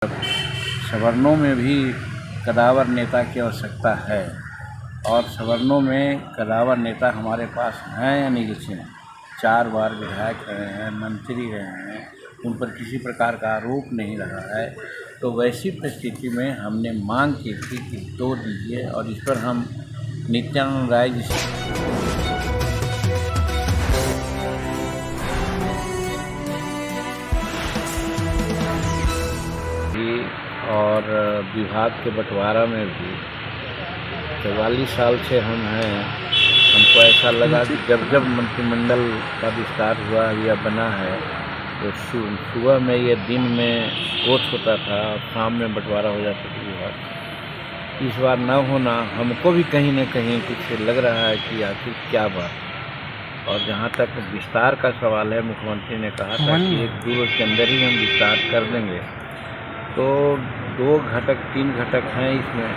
सवर्णों में भी कदावर नेता की आवश्यकता है और सवर्णों में कदावर नेता हमारे पास हैं अनिल सिंह। 4 बार विधायक रहे हैं, मंत्री रहे हैं, उन पर किसी प्रकार का आरोप नहीं रहा है। तो वैसी परिस्थिति में हमने मांग की थी कि 2 दीजिए और इस पर हम नित्यानंद राय जी और विभाग के बंटवारा में भी 44 साल से हम हैं। हमको ऐसा लगा कि जब मंत्रिमंडल का विस्तार हुआ या बना है तो सुबह में या दिन में वोट होता था और शाम में बंटवारा हो जाता था विभाग। इस बार न होना हमको भी कहीं न कहीं कुछ लग रहा है कि आखिर क्या बात। और जहाँ तक विस्तार का सवाल है, मुख्यमंत्री ने कहा था कि 1-2 रोज के अंदर ही हम विस्तार कर देंगे। तो 2 घटक 3 घटक हैं इसमें,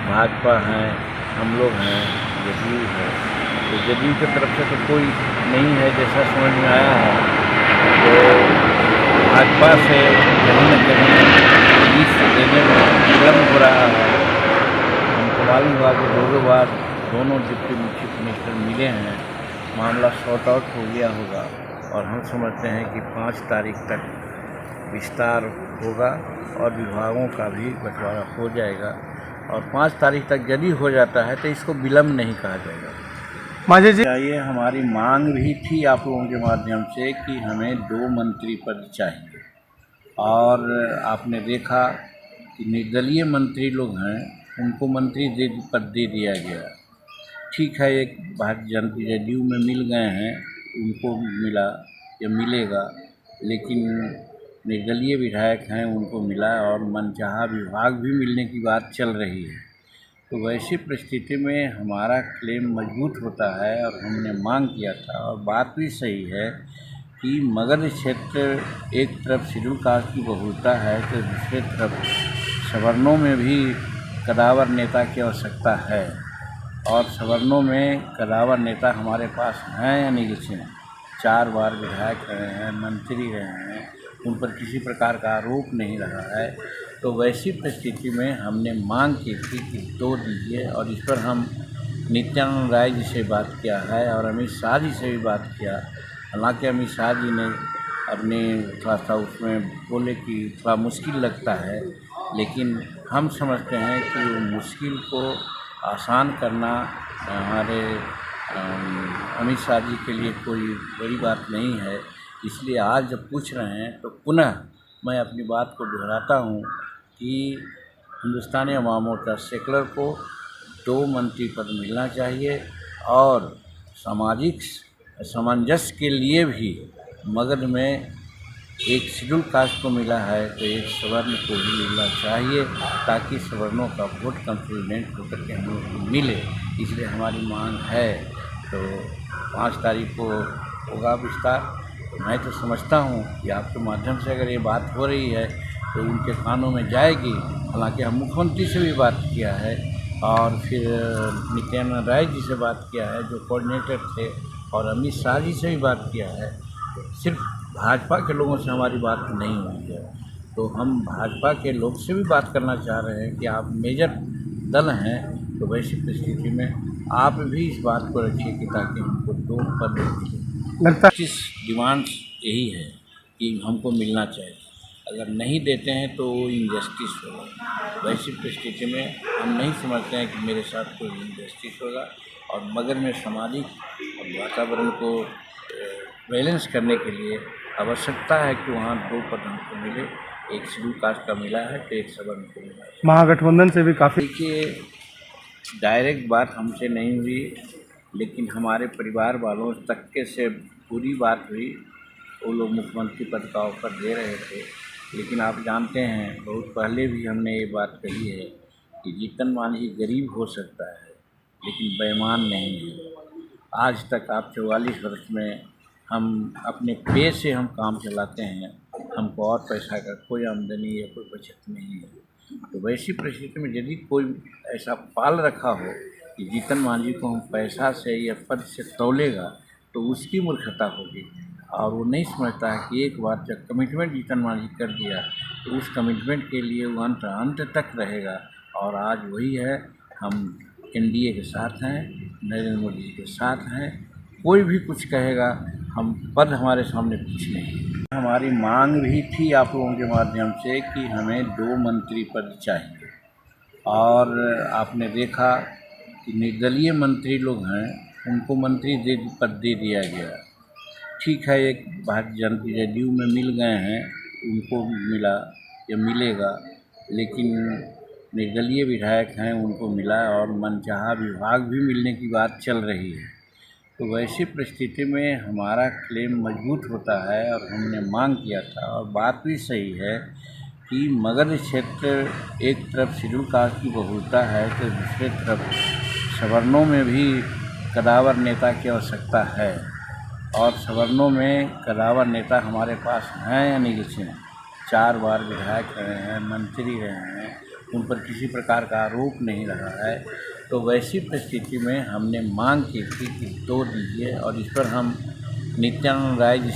भाजपा हैं, हम लोग हैं, जदयू है। तो जदयू की तरफ से तो कोई नहीं है जैसा समझ में आया है। तो भाजपा से कहीं न कहीं इस देने में विलम्ब हो रहा है। हमको मालूम हुआ कि 2 बार दोनों डिप्टी चीफ मिनिस्टर मिले हैं, मामला सॉर्ट आउट हो गया होगा और हम समझते हैं कि 5 तारीख तक विस्तार होगा और विभागों का भी बंटवारा हो जाएगा। और 5 तारीख तक यदि हो जाता है तो इसको विलम्ब नहीं कहा जाएगा। मांझी जी, ये हमारी मांग भी थी आप लोगों के माध्यम से कि हमें 2 मंत्री पद चाहिए। और आपने देखा कि निर्दलीय मंत्री लोग हैं, उनको मंत्री पद दे दिया गया। ठीक है, एक भारतीय जनता जदयू में मिल गए हैं, उनको मिला या मिलेगा, लेकिन निर्दलीय विधायक हैं उनको मिला और मनचाहा विभाग भी मिलने की बात चल रही है। तो वैसी परिस्थिति में हमारा क्लेम मजबूत होता है और हमने मांग किया था और बात भी सही है कि मगध क्षेत्र एक तरफ शेड्यूल कास्ट की बहुलता है तो दूसरे तरफ सवर्णों में भी कदावर नेता की आवश्यकता है और सवर्णों में कदावर नेता हमारे पास हैं अनिल सिंह। 4 बार विधायक रहे हैं, मंत्री रहे हैं, उन पर किसी प्रकार का आरोप नहीं रहा है। तो वैसी परिस्थिति में हमने मांग की थी कि 2 दीजिए और इस पर हम नित्यानंद राय जी से बात किया है और अमित शाह जी से भी बात किया। हालांकि अमित शाह जी ने अपने थोड़ा सा उसमें बोले कि थोड़ा मुश्किल लगता है, लेकिन हम समझते हैं कि वो मुश्किल को आसान करना हमारे अमित शाह जी के लिए कोई बड़ी बात नहीं है। इसलिए आज जब पूछ रहे हैं तो पुनः मैं अपनी बात को दोहराता हूँ कि हिंदुस्तानी अवाम मोर्चा सेकुलर को 2 मंत्री पद मिलना चाहिए और सामाजिक सामंजस्य के लिए भी मगध में एक शेड्यूल कास्ट को मिला है तो एक सवर्ण को भी मिलना चाहिए ताकि सवर्णों का वोट कंसोलिडेट होकर के हम लोग को मिले। इसलिए हमारी मांग है। तो 5 तारीख को होगा विस्तार। मैं तो समझता हूँ कि आपके माध्यम से अगर ये बात हो रही है तो उनके कानों में जाएगी। हालांकि हम मुख्यमंत्री से भी बात किया है और फिर नित्यानंद राय जी से बात किया है जो कोऑर्डिनेटर थे और अमित शाह जी से भी बात किया है। सिर्फ भाजपा के लोगों से हमारी बात नहीं हुई है। तो हम भाजपा के लोग से भी बात करना चाह रहे हैं कि आप मेजर दल हैं, तो वैसी परिस्थिति में आप भी इस बात को रखिए कि ताकि हमको 2 पद मिले। लगता है डिमांड्स यही है कि हमको मिलना चाहिए। अगर नहीं देते हैं तो वो इनजस्टिस होगा। वैसी परिस्थिति में हम नहीं समझते हैं कि मेरे साथ कोई इनजस्टिस होगा और मगध में सामाजिक वातावरण को बैलेंस करने के लिए आवश्यकता है कि वहाँ 2 पद हमको मिले। एक शेड्यूल कास्ट का मिला है तो एक सवर्ण को मिला है। महागठबंधन से भी काफ़ी देखिए, डायरेक्ट बात हमसे नहीं हुई, लेकिन हमारे परिवार वालों तक के से पूरी बात हुई। वो लोग मुख्यमंत्री पद का ऑफर दे रहे थे, लेकिन आप जानते हैं बहुत पहले भी हमने ये बात कही है कि जीतन मांझी गरीब हो सकता है लेकिन बेईमान नहीं है। आज तक आप 44 वर्ष में हम अपने पे से हम काम चलाते हैं, हमको और पैसा का कोई आमदनी या कोई बचत नहीं है। तो वैसी परिस्थिति में यदि कोई ऐसा पाल रखा हो कि जीतन मांझी को हम पैसा से या पद से तौलेगा तो उसकी मूर्खता होगी और वो नहीं समझता है कि एक बार जब कमिटमेंट जीतन मांझी कर दिया तो उस कमिटमेंट के लिए वो अंत तक रहेगा। और आज वही है, हम एनडीए के साथ हैं, नरेंद्र मोदी जी के साथ हैं। कोई भी कुछ कहेगा, हम पद हमारे सामने कुछ नहीं है। हमारी मांग भी थी आप लोगों के माध्यम से कि हमें 2 मंत्री पद चाहिए, और आपने देखा कि निर्दलीय मंत्री लोग हैं, उनको मंत्री पद दे दिया गया। ठीक है, एक भारतीय जनता जदयू में मिल गए हैं, उनको मिला या मिलेगा, लेकिन निर्दलीय विधायक हैं, उनको मिला, और मनचाहा विभाग भी मिलने की बात चल रही है। तो वैसी परिस्थिति में हमारा क्लेम मजबूत होता है, और हमने मांग किया था, और बात भी सही है कि मगध क्षेत्र एक तरफ शेड्यूल कास्ट की बहुलता है, तो दूसरे तरफ सवर्णों में भी कदावर नेता की आवश्यकता है। और सवर्णों में कदावर नेता हमारे पास हैं अनिल सिंह, 4 बार विधायक रहे हैं, मंत्री रहे हैं, उन पर किसी प्रकार का आरोप नहीं रहा है। तो वैसी परिस्थिति में हमने मांग की थी कि 2 दीजिए, और इस पर हम नित्यानंद राय जी